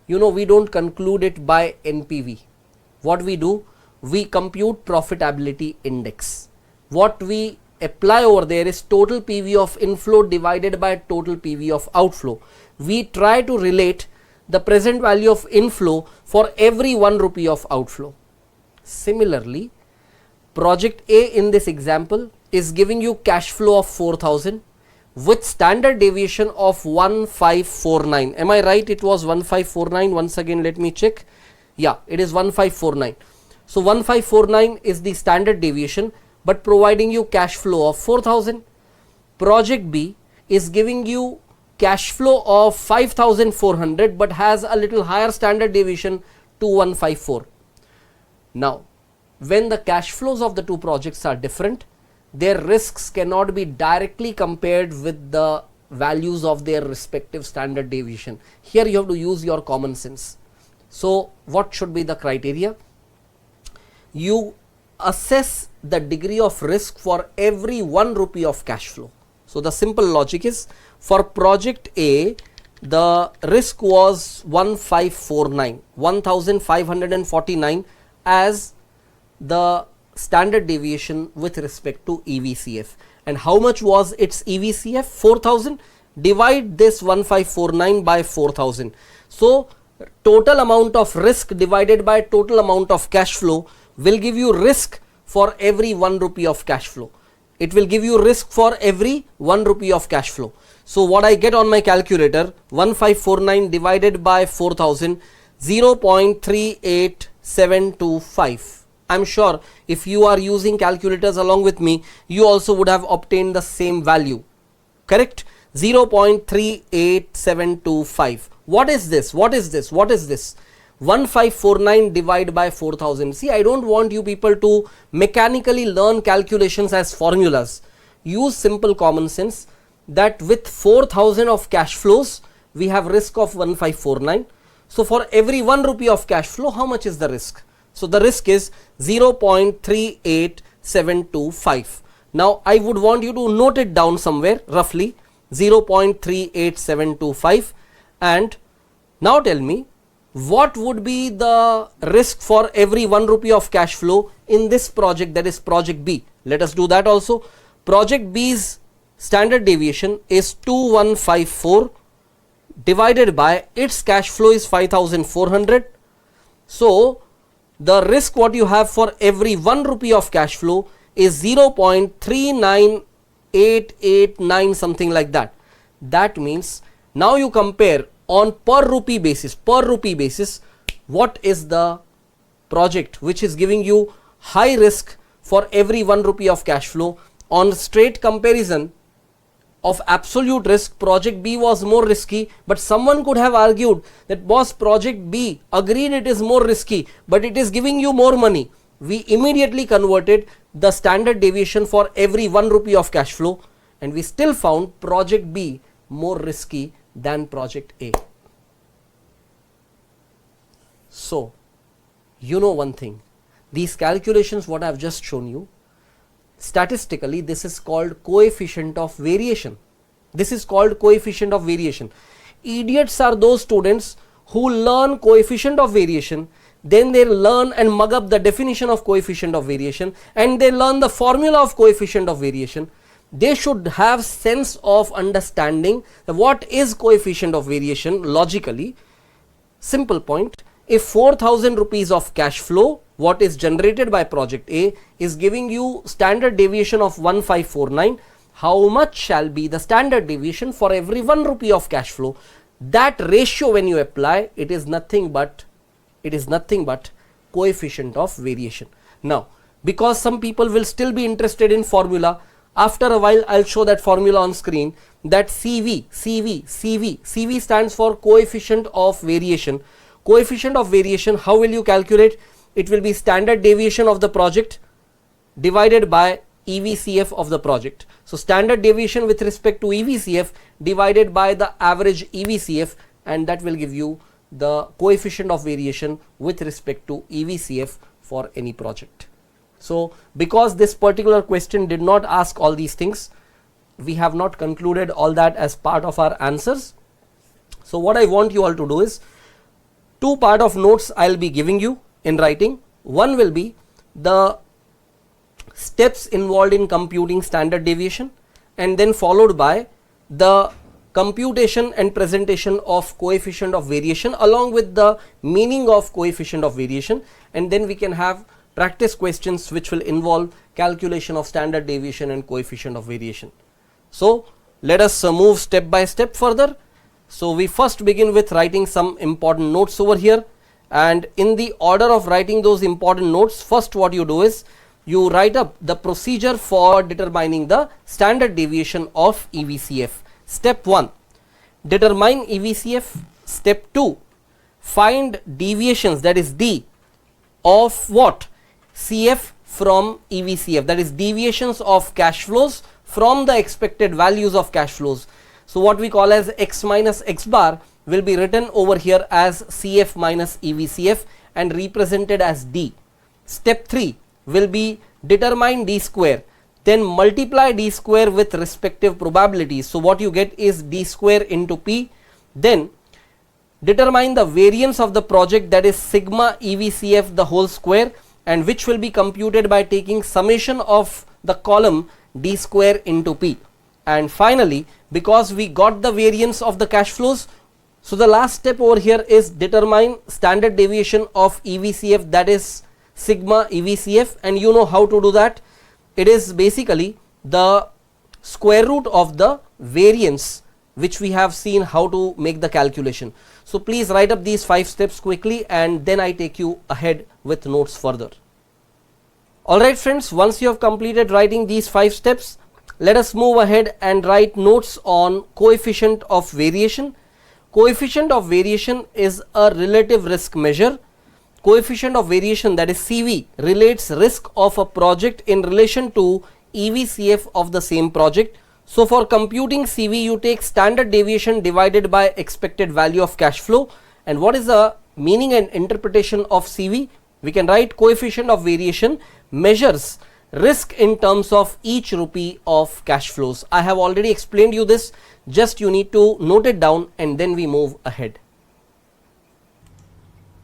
you know, we don't conclude it by NPV. What we do, we compute profitability index. What we apply over there is total PV of inflow divided by total PV of outflow. We try to relate the present value of inflow for every 1 rupee of outflow. Similarly, project A in this example is giving you cash flow of 4,000 with standard deviation of 1549. Am I right? It was 1549. Once again, let me check. Yeah, it is 1549. So 1549 is the standard deviation, but providing you cash flow of 4,000. Project B is giving you cash flow of 5,400 but has a little higher standard deviation, 2154. Now, when the cash flows of the two projects are different, their risks cannot be directly compared with the values of their respective standard deviation. Here you have to use your common sense. So, what should be the criteria? You assess the degree of risk for every 1 rupee of cash flow. So, the simple logic is, for project A, the risk was 1549 as the standard deviation with respect to EVCF. And how much was its EVCF? 4,000. Divide this 1549 by 4,000. So, total amount of risk divided by total amount of cash flow will give you risk for every 1 rupee of cash flow. It will give you risk for every 1 rupee of cash flow. So, what I get on my calculator, 1549 divided by 4,000, 0.38725. I am sure if you are using calculators along with me, you also would have obtained the same value. Correct? 0.38725. What is this? What is this? What is this? 1549 divided by 4,000. See, I don't want you people to mechanically learn calculations as formulas. Use simple common sense that with 4,000 of cash flows, we have risk of 1549. So, for every 1 rupee of cash flow, how much is the risk? So, the risk is 0.38725. Now, I would want you to note it down somewhere roughly, 0.38725, and now tell me, what would be the risk for every 1 rupee of cash flow in this project, that is project B. Let us do that also. Project B's standard deviation is 2154 divided by its cash flow is 5,400. So, the risk what you have for every 1 rupee of cash flow is 0.39889, something like that. That means now you compare on per rupee basis, what is the project which is giving you high risk for every 1 rupee of cash flow. On straight comparison of absolute risk, project B was more risky, but someone could have argued that boss, project B, agreed it is more risky, but it is giving you more money. We immediately converted the standard deviation for every 1 rupee of cash flow, and we still found project B more risky than project A. So, you know one thing, these calculations what I have just shown you, statistically this is called coefficient of variation. This is called coefficient of variation. Idiots are those students who learn coefficient of variation, then they learn and mug up the definition of coefficient of variation, and they learn the formula of coefficient of variation. They should have sense of understanding what is coefficient of variation logically. Simple point, if 4,000 rupees of cash flow what is generated by project A is giving you standard deviation of 1549, how much shall be the standard deviation for every 1 rupee of cash flow? That ratio when you apply, it is nothing but coefficient of variation. Now, because some people will still be interested in formula, after a while I'll show that formula on screen, that CV stands for coefficient of variation. Coefficient of variation, how will you calculate? It will be standard deviation of the project divided by EVCF of the project. So, standard deviation with respect to EVCF divided by the average EVCF, and that will give you the coefficient of variation with respect to EVCF for any project. So because this particular question did not ask all these things, we have not concluded all that as part of our answers. So what I want you all to do is, two part of notes I'll be giving you in writing. One will be the steps involved in computing standard deviation, and then followed by the computation and presentation of coefficient of variation along with the meaning of coefficient of variation, and then we can have practice questions which will involve calculation of standard deviation and coefficient of variation. So let us move step by step further. So we first begin with writing some important notes over here, and in the order of writing those important notes, first what you do is you write up the procedure for determining the standard deviation of EVCF. Step 1, determine EVCF. Step 2, find deviations, that is D, of what? CF from EVCF, that is deviations of cash flows from the expected values of cash flows. So what we call as X minus X bar will be written over here as CF minus EVCF and represented as D. Step 3 will be determine D square, then multiply D square with respective probabilities. So what you get is D square into P. Then determine the variance of the project, that is sigma EVCF the whole square, and which will be computed by taking summation of the column D square into P. And finally, because we got the variance of the cash flows, so the last step over here is determine standard deviation of EVCF, that is sigma EVCF, and you know how to do that. It is basically the square root of the variance, which we have seen how to make the calculation. So please write up these 5 steps quickly, and then I take you ahead with notes further. Alright friends, once you have completed writing these 5 steps, let us move ahead and write notes on coefficient of variation. Coefficient of variation is a relative risk measure. Coefficient of variation, that is CV, relates risk of a project in relation to EVCF of the same project. So for computing CV, you take standard deviation divided by expected value of cash flow. And what is the meaning and interpretation of CV? We can write coefficient of variation measures risk in terms of each rupee of cash flows. I have already explained you this, just you need to note it down and then we move ahead.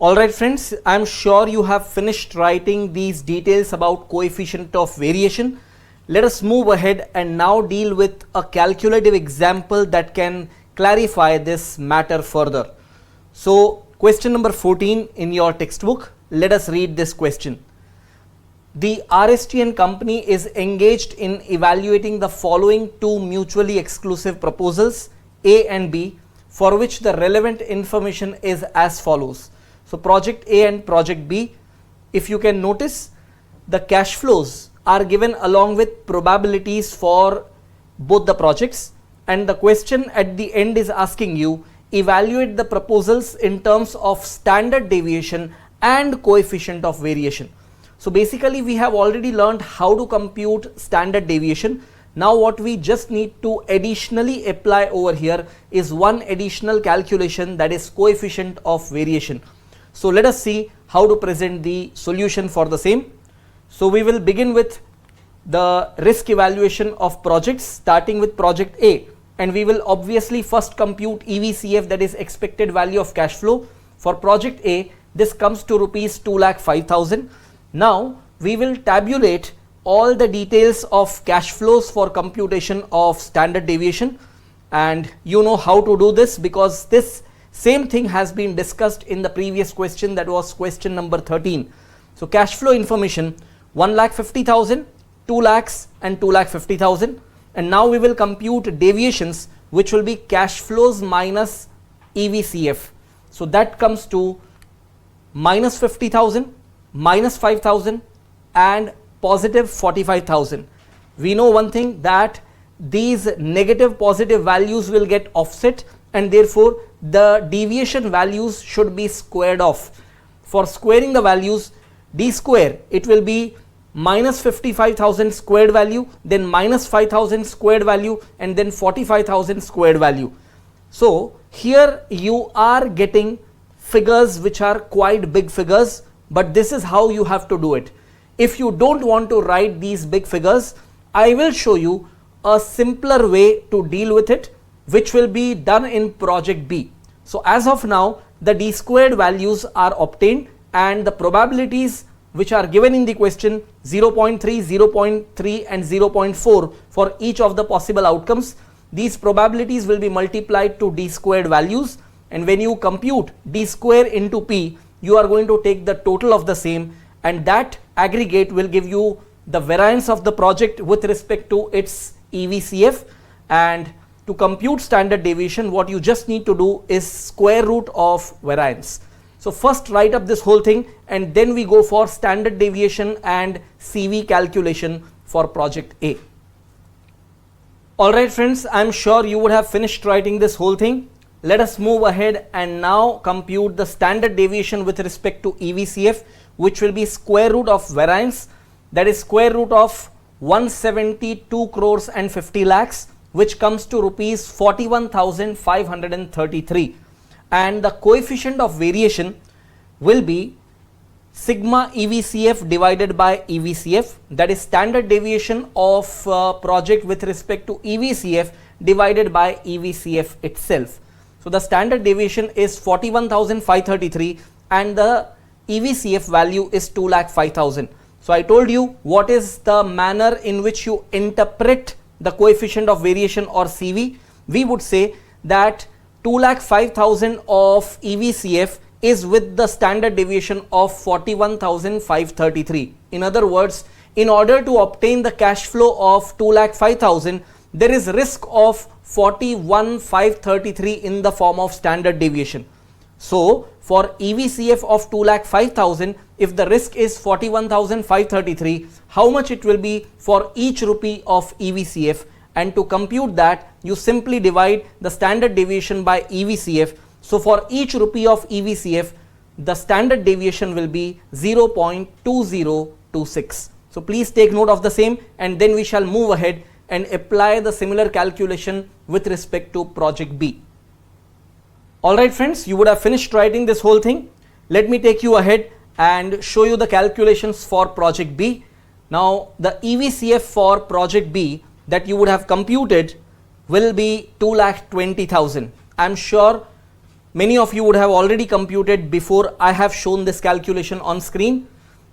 Alright friends, I am sure you have finished writing these details about coefficient of variation. Let us move ahead and now deal with a calculative example that can clarify this matter further. So question number 14 in your textbook, let us read this question. The RSTN company is engaged in evaluating the following 2 mutually exclusive proposals, A and B, for which the relevant information is as follows. So project A and project B, if you can notice, the cash flows are given along with probabilities for both the projects, and the question at the end is asking you evaluate the proposals in terms of standard deviation and coefficient of variation. So basically we have already learned how to compute standard deviation. Now what we just need to additionally apply over here is one additional calculation, that is coefficient of variation. So let us see how to present the solution for the same. So we will begin with the risk evaluation of projects, starting with project A, and we will obviously first compute EVCF, that is expected value of cash flow. For project A, this comes to rupees 2,05,000. Now we will tabulate all the details of cash flows for computation of standard deviation, and you know how to do this because this same thing has been discussed in the previous question, that was question number 13. So cash flow information 1,50,000, 2 lakhs and 2,50,000, and now we will compute deviations, which will be cash flows minus EVCF. So that comes to minus 50,000, minus 5,000 and positive 45,000. We know one thing, that these negative positive values will get offset, and therefore the deviation values should be squared off. For squaring the values, D square, it will be minus 55,000 squared value, then minus 5,000 squared value, and then 45,000 squared value. So here you are getting figures which are quite big figures, but this is how you have to do it. If you don't want to write these big figures, I will show you a simpler way to deal with it, which will be done in project B. So as of now, the d squared values are obtained and the probabilities which are given in the question 0.3, 0.3 and 0.4 for each of the possible outcomes. These probabilities will be multiplied to d squared values, and when you compute d square into p, you are going to take the total of the same, and that aggregate will give you the variance of the project with respect to its EVCF. And to compute standard deviation, what you just need to do is square root of variance. So first write up this whole thing and then we go for standard deviation and CV calculation for project A. Alright friends, I am sure you would have finished writing this whole thing. Let us move ahead and now compute the standard deviation with respect to EVCF, which will be square root of variance, that is square root of 172 crores and 50 lakhs, which comes to rupees 41,533, and the coefficient of variation will be sigma EVCF divided by EVCF, that is standard deviation of project with respect to EVCF divided by EVCF itself. So the standard deviation is 41,533 and the EVCF value is 2,05,000. So I told you what is the manner in which you interpret the coefficient of variation or CV. We would say that 2,05,000 of EVCF is with the standard deviation of 41,533. In other words, in order to obtain the cash flow of 2,05,000, there is risk of 41,533 in the form of standard deviation. So for EVCF of 2,05,000, if the risk is 41,533, how much it will be for each rupee of EVCF? And to compute that, you simply divide the standard deviation by EVCF. So for each rupee of EVCF, the standard deviation will be 0.2026. So please take note of the same, and then we shall move ahead and apply the similar calculation with respect to project B. Alright friends, you would have finished writing this whole thing. Let me take you ahead and show you the calculations for project B. Now the EVCF for project B that you would have computed will be 2,20,000. I am sure many of you would have already computed before I have shown this calculation on screen.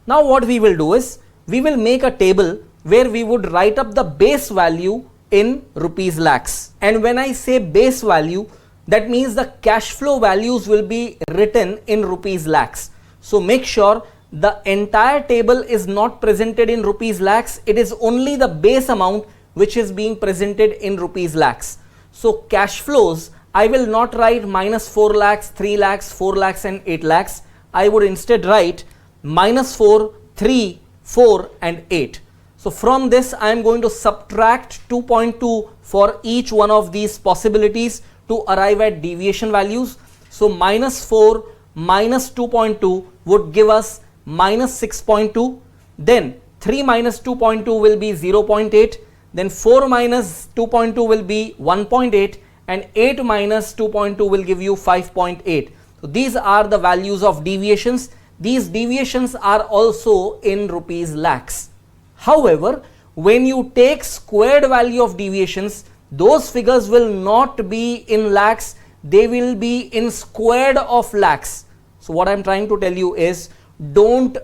Now what we will do is, we will make a table where we would write up the base value in rupees lakhs. And when I say base value, that means the cash flow values will be written in rupees lakhs. So make sure the entire table is not presented in rupees lakhs. It is only the base amount which is being presented in rupees lakhs. So cash flows, I will not write -4 lakhs, 3 lakhs, 4 lakhs and 8 lakhs. I would instead write -4, 3, 4 and 8. So from this I am going to subtract 2.2 for each one of these possibilities to arrive at deviation values. So -4 minus 2.2 would give us -6.2. Then 3 minus 2.2 will be 0.8. Then 4 minus 2.2 will be 1.8. And 8 minus 2.2 will give you 5.8. So these are the values of deviations. These deviations are also in rupees lakhs. However, when you take squared value of deviations, those figures will not be in lakhs, they will be in squared of lakhs. So what I am trying to tell you is, don't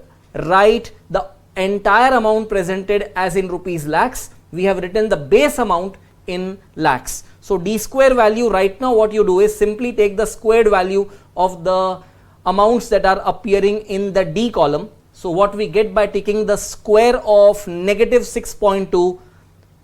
write the entire amount presented as in rupees lakhs. We have written the base amount in lakhs. So d square value, right now what you do is simply take the squared value of the amounts that are appearing in the D column. So what we get by taking the square of -6.2,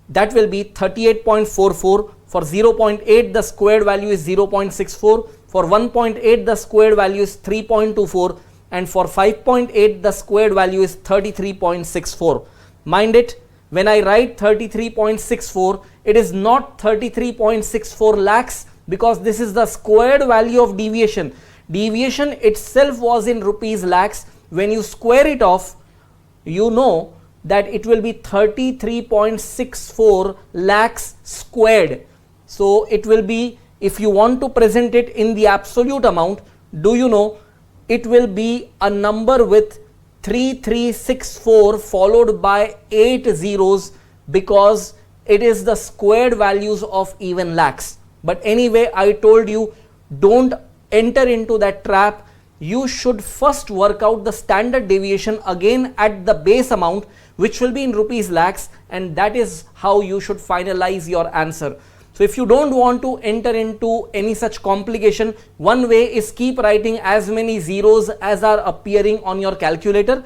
that will be 38.44. For 0.8 the squared value is 0.64. For 1.8 the squared value is 3.24. And for 5.8 the squared value is 33.64. Mind it, when I write 33.64, it is not 33.64 lakhs, because this is the squared value of deviation. Deviation itself was in rupees lakhs. When you square it off, you know that it will be 33.64 lakhs squared. So it will be, if you want to present it in the absolute amount, do you know it will be a number with 3364 followed by 8 zeros, because it is the squared values of even lakhs. But anyway, I told you, don't enter into that trap. You should first work out the standard deviation again at the base amount, which will be in rupees lakhs, and that is how you should finalize your answer. So if you don't want to enter into any such complication, one way is keep writing as many zeros as are appearing on your calculator.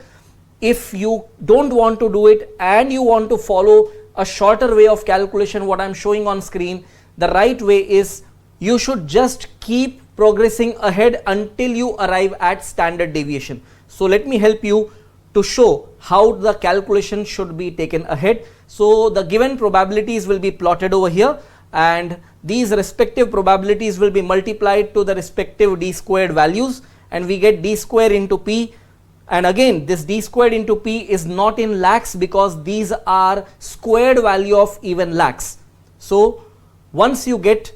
If you don't want to do it and you want to follow a shorter way of calculation, what I'm showing on screen, the right way is you should just keep progressing ahead until you arrive at standard deviation. So let me help you to show how the calculation should be taken ahead. So the given probabilities will be plotted over here, and these respective probabilities will be multiplied to the respective d squared values, and we get d square into p. And again, this d squared into p is not in lakhs because these are squared value of even lakhs. So once you get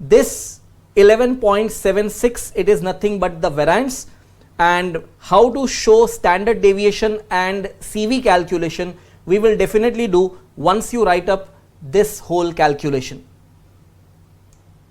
this 11.76, it is nothing but the variance. And how to show standard deviation and CV calculation, we will definitely do once you write up this whole calculation.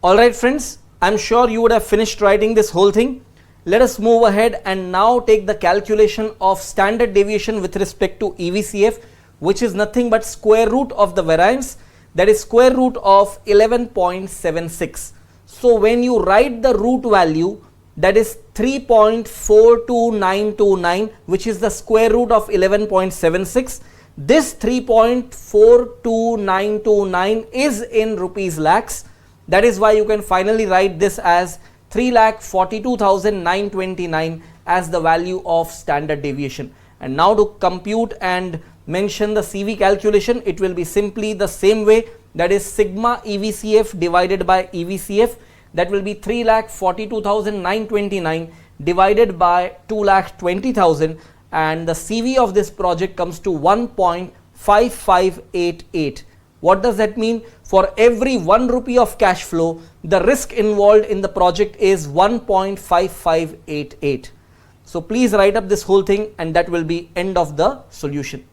Alright friends, I'm sure you would have finished writing this whole thing. Let us move ahead and now take the calculation of standard deviation with respect to EVCF, which is nothing but square root of the variance, that is square root of 11.76. So when you write the root value, that is 3.42929, which is the square root of 11.76. This 3.42929 is in rupees lakhs. That is why you can finally write this as 3,42,929 as the value of standard deviation. And now to compute and mention the CV calculation, it will be simply the same way, that is sigma EVCF divided by EVCF. That will be 3,42,929 divided by 2,20,000, and the CV of this project comes to 1.5588. What does that mean? For every 1 rupee of cash flow, the risk involved in the project is 1.5588. So please write up this whole thing, and that will be end of the solution.